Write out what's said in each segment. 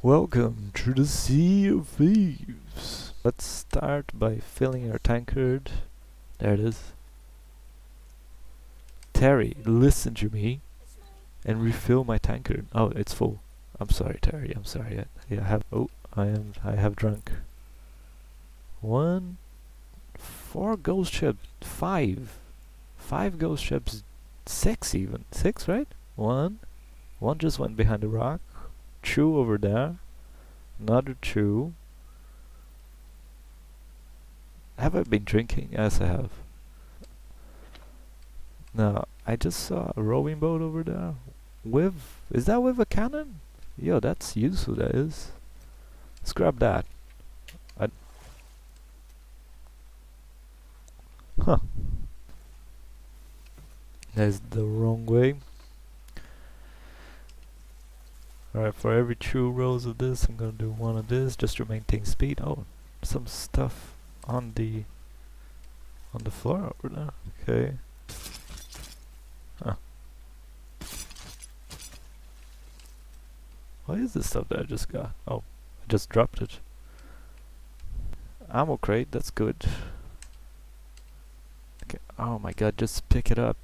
Welcome to the Sea of Thieves. Let's start by filling our tankard. There it is. Terry, listen to me and refill my tankard. Oh, it's full. I'm sorry, Terry. I'm sorry. I have drunk. 4 ghost ships. 5 ghost ships. 6 even. 6, right? 1. 1 just went behind the rock. 2 over there. Another 2. Have I been drinking? Yes, I have. No, I just saw a rowing boat over there. Is that with a cannon? Yo, that's useful, that is. Let's grab that. Huh. That's the wrong way. Alright, for every 2 rows of this, I'm gonna do 1 of this just to maintain speed. Oh, some stuff on the floor over there. Okay. Huh. What is this stuff that I just got? Oh, I just dropped it. Ammo crate, that's good. Okay. Oh my god, just pick it up.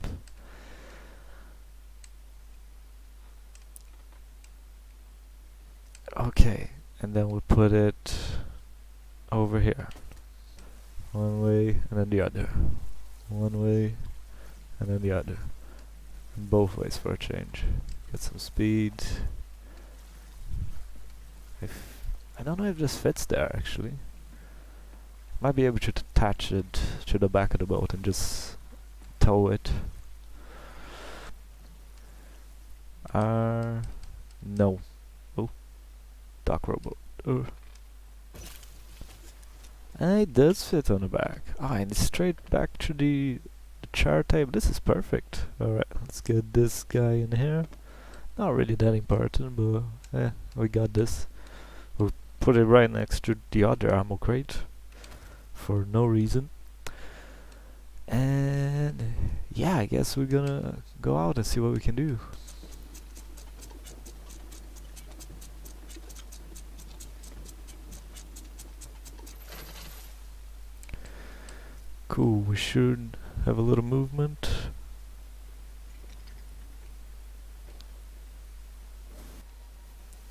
Okay, and then we'll put it over here. One way and then the other. One way and then the other. And both ways for a change. Get some speed. I don't know if this fits there actually. Might be able to attach it to the back of the boat and just tow it. No. Oh, dock rowboat. And it does fit on the back. Ah, and it's straight back to the chart table. This is perfect. Alright, let's get this guy in here. Not really that important, but we got this. We'll put it right next to the other ammo crate for no reason. And yeah, I guess we're gonna go out and see what we can do. Cool, we should have a little movement.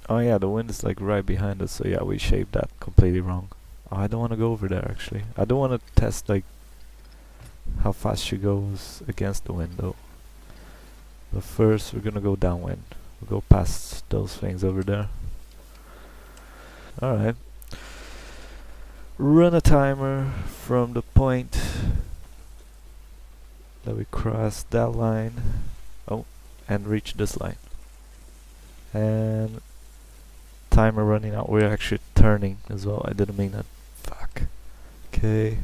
Oh yeah, the wind is like right behind us, so yeah, we shaped that completely wrong. Oh, I don't want to go over there actually. I don't want to test like how fast she goes against the wind though. But first we're gonna go downwind. We'll go past those things over there. Alright. Run a timer from the point that we cross that line. Oh, and reach this line. And timer running out. We're actually turning as well. I didn't mean that. Fuck. Okay.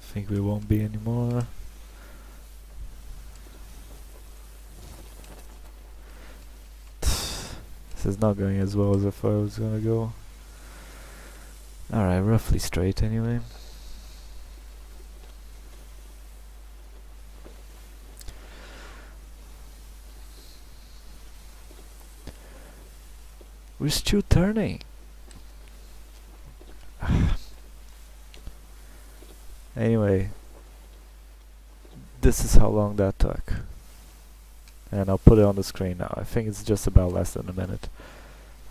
Think we won't be anymore. This is not going as well as I thought it was gonna go. Alright, roughly straight anyway. We're still turning. Anyway, this is how long that took. And I'll put it on the screen now. I think it's just about less than a minute.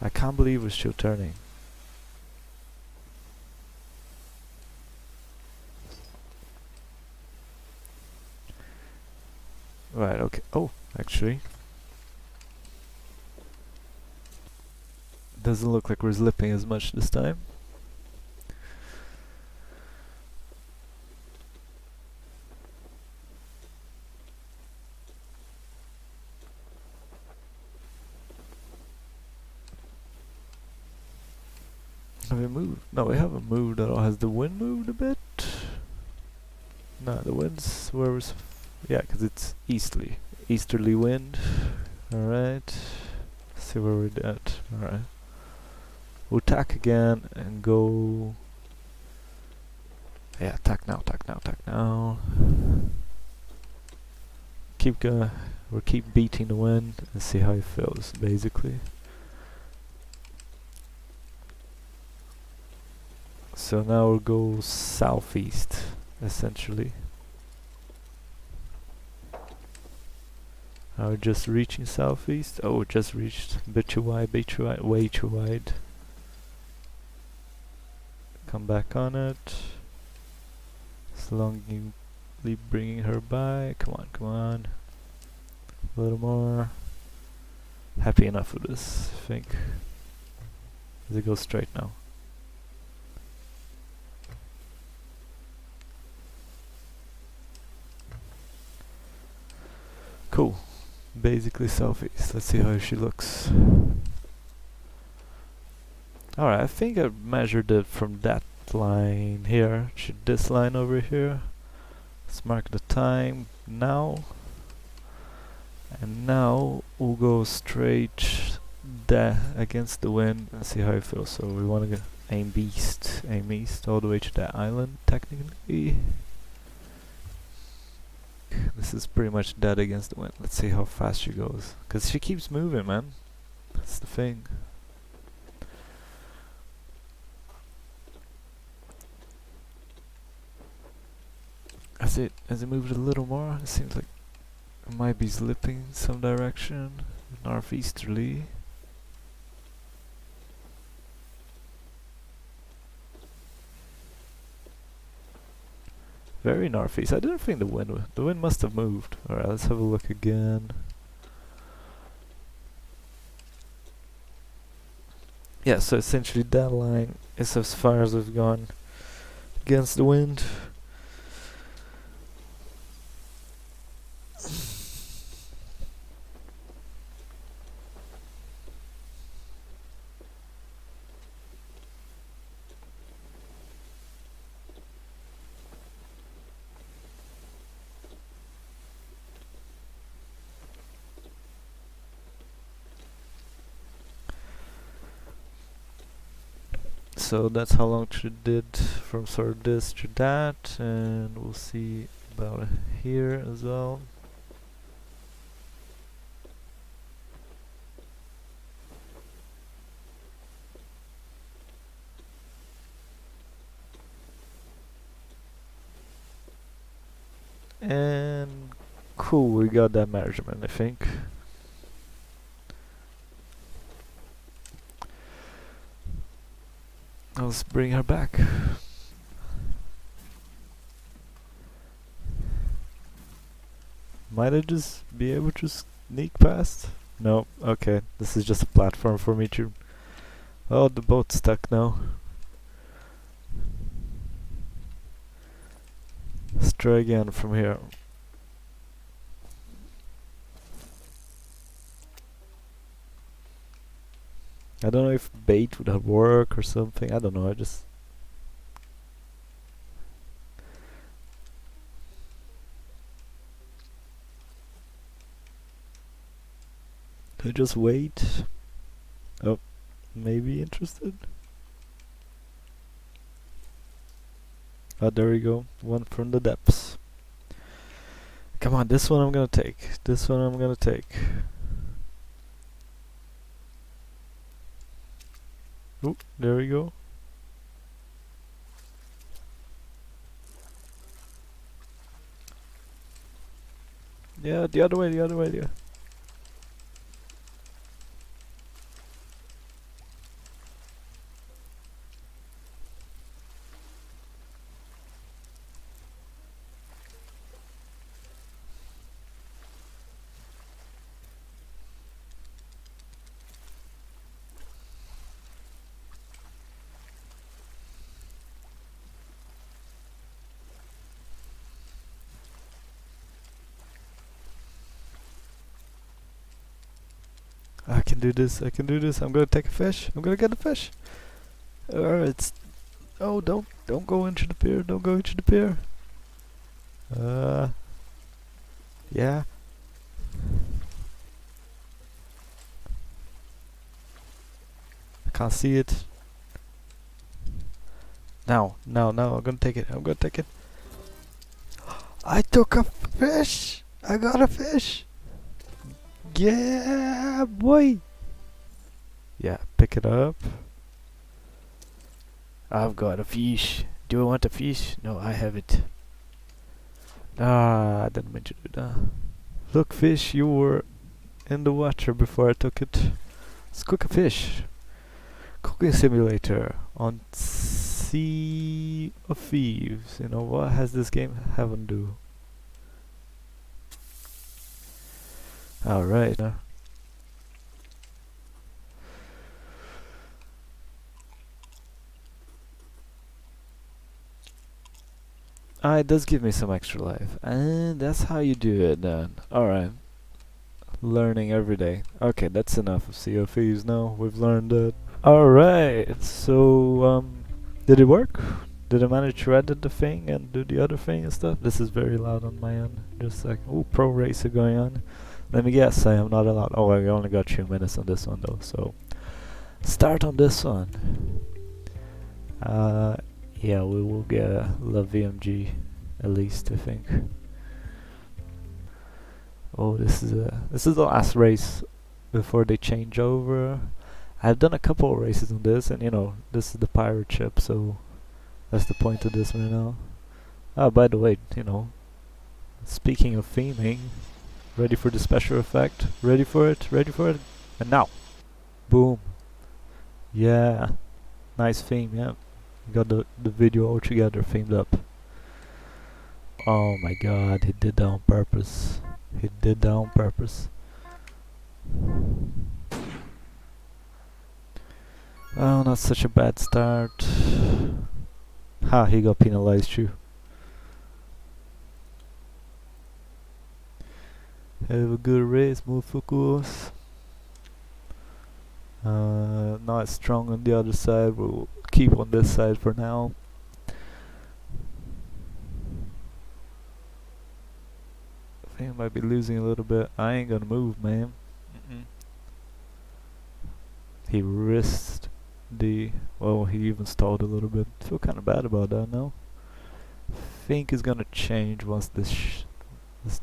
I can't believe we're still turning. Right, okay. Oh, actually. Doesn't look like we're slipping as much this time. Have we moved? No, we haven't moved at all. Has the wind moved a bit? No, the wind's where we're... yeah, because it's easterly wind. Alright. See where we're at. Alright. We'll tack again and go Yeah, attack now, attack now, attack now. Keep going. We'll keep beating the wind and see how it feels, basically. So now we'll go southeast, essentially. Are we just reaching southeast? Oh, just reached. Bit too wide, way too wide. Come back on it. Slowly bringing her by. Come on, come on. A little more. Happy enough with this, I think. Does it go straight now? Cool. Basically southeast. Let's see how she looks. Alright, I think I measured it from that line here to this line over here. Let's mark the time now. And now we'll go straight against the wind and see how it feels. So we want to aim east all the way to that island technically. This is pretty much dead against the wind. Let's see how fast she goes. Cause she keeps moving, man. That's the thing. As it moves a little more, it seems like it might be slipping in some direction, northeasterly. Very northeast. I didn't think the wind must have moved. Alright, let's have a look again. Yeah, so essentially that line is as far as we've gone against the wind. So that's how long she did from sort of this to that, and we'll see about here as well. And cool, we got that measurement, I think. Let's bring her back. Might I just be able to sneak past? No, okay. This is just a platform for me to... Oh, the boat's stuck now. Let's try again from here. I don't know if bait would have worked or something. I don't know. I just... Could just wait. Oh, maybe interested. Oh, there we go. One from the depths. Come on, this one I'm gonna take. This one I'm gonna take. Oh, there we go. Yeah, the other way, yeah. I can do this, I can do this. I'm gonna take a fish. I'm gonna get a fish. It's... Oh, don't go into the pier. Don't go into the pier. Yeah. I can't see it. Now, I'm gonna take it. I'm gonna take it. I took a fish! I got a fish! Yeah, boy! Yeah, pick it up. I've got a fish. Do you want a fish? No, I have it. Ah, I didn't mean to do that. Look, fish, you were in the water before I took it. Let's cook a fish. Cooking simulator on Sea of Thieves. You know what has this game haven't do? Alright. Ah, it does give me some extra life. And that's how you do it then. Alright. Learning every day. Okay, that's enough of Sea of Thieves now. We've learned that. Alright, so did it work? Did I manage to edit the thing and do the other thing and stuff? This is very loud on my end. Just like, oh, pro racer going on. Let me guess, I am not allowed. Oh, I only got 2 minutes on this one though, so start on this one. Yeah, we will get a VMG at least, I think. Oh, this is the last race before they change over. I've done a couple of races on this, and you know, this is the pirate ship, so that's the point of this right now. Ah, by the way, you know, speaking of theming, ready for the special effect? Ready for it? Ready for it? And now! Boom! Yeah! Nice theme, yeah. Got the video all together themed up. Oh my god, he did that on purpose. He did that on purpose. Oh, not such a bad start. Ha, he got penalized too. Have a good race, move focus. Not strong on the other side, we'll keep on this side for now. I think I might be losing a little bit. I ain't gonna move, man. He risked the... well, he even stalled a little bit. Feel kind of bad about that now. Think it's gonna change once this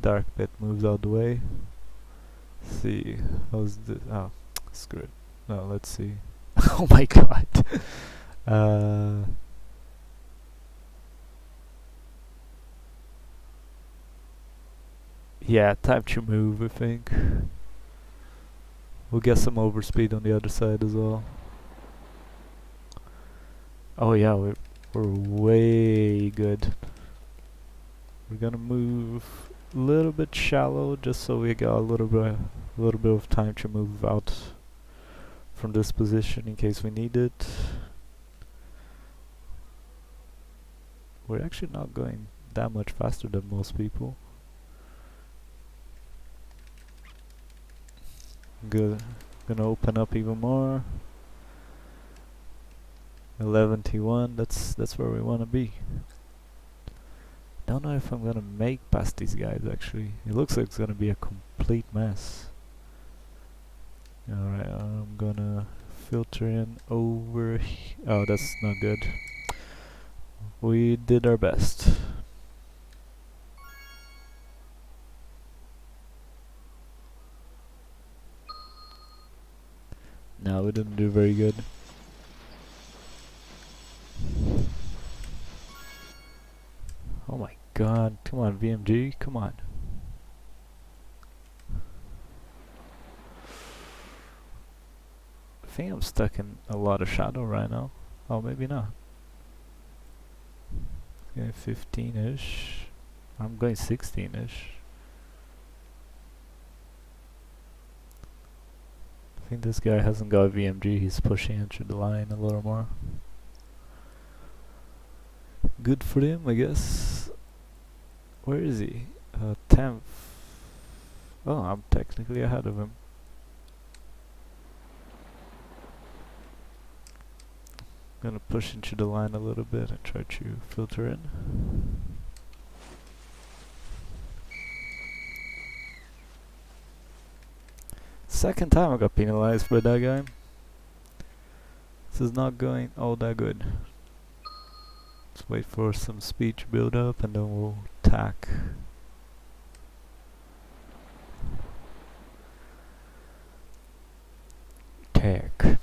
dark bit moves out the way. See, how's this? Oh, screw it. No, let's see. Oh my god. Yeah, time to move, I think. We'll get some overspeed on the other side as well. Oh yeah, we're way good. We're gonna move a little bit shallow just so we got a little bit of time to move out from this position in case we need it. We're actually not going that much faster than most people. Good. Gonna open up even more. 11 T1. That's where we want to be. Don't know if I'm gonna make past these guys actually. It looks like it's gonna be a complete mess. Alright, I'm gonna filter in over oh, that's not good. We did our best. No, we didn't do very good. Oh my god, come on VMG, come on. I think I'm stuck in a lot of shadow right now. Oh, maybe not. Okay, 15-ish. I'm going 16-ish. I think this guy hasn't got VMG, he's pushing into the line a little more. Good for him, I guess. Where is he? 10th. Oh, I'm technically ahead of him. Gonna push into the line a little bit and try to filter in. Second time I got penalized by that guy. This is not going all that good. Let's wait for some speech build up and then we'll attack. Attack.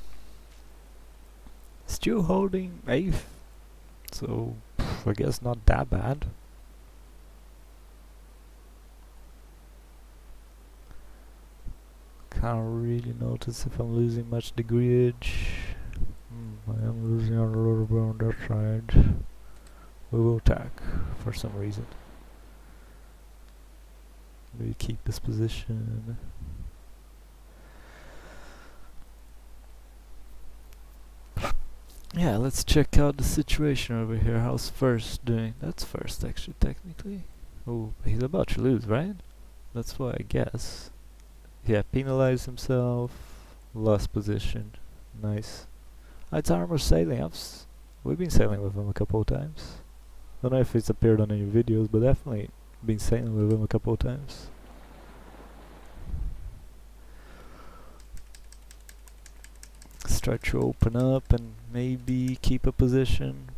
Still holding 8th, so I guess not that bad. Can't really notice if I'm losing much degreeage. I am losing a little bit on that side. We will attack for some reason. We keep this position. Yeah, let's check out the situation over here. How's first doing? That's first actually, technically. Oh, he's about to lose, right? That's why I guess. Yeah, penalized himself. Lost position. Nice. It's armor sailing. We've been sailing with him a couple of times. Don't know if it's appeared on any videos, but definitely been sailing with him a couple of times. Let's try to open up and maybe keep a position.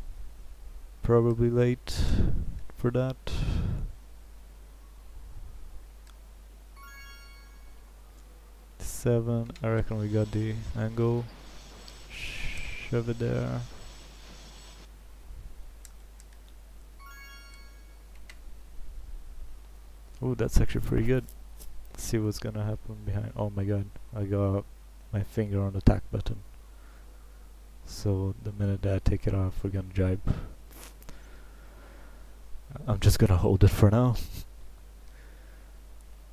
Probably late for that. Seven. I reckon we got the angle. Shove it there. Oh, that's actually pretty good. Let's see what's gonna happen behind. Oh my god, I got my finger on the attack button. So the minute that I take it off, we're gonna jibe. I'm just gonna hold it for now.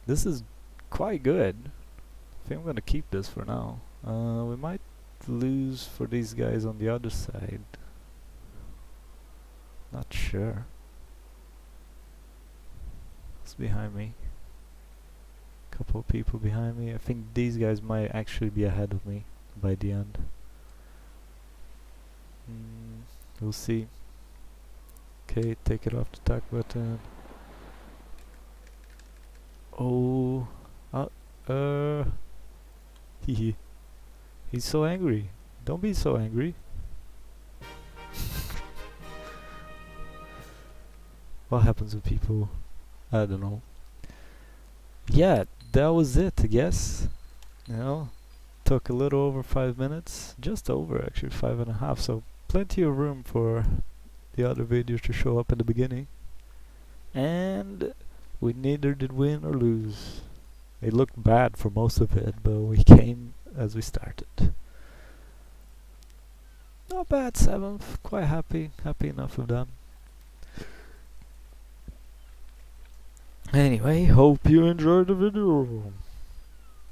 This is quite good. I think I'm gonna keep this for now. We might lose for these guys on the other side. Not sure. What's behind me? Couple of people behind me. I think these guys might actually be ahead of me by the end. We'll see. Okay, take it off the attack button. Oh, he's so angry. Don't be so angry. What happens with people? I don't know. Yeah, that was it, I guess. You know, took a little over 5 minutes. Just over, actually, 5.5. So plenty of room for the other videos to show up in the beginning. And we neither did win or lose. It looked bad for most of it, but we came as we started. Not bad, 7th. Quite happy. Happy enough with that. Anyway, hope you enjoyed the video.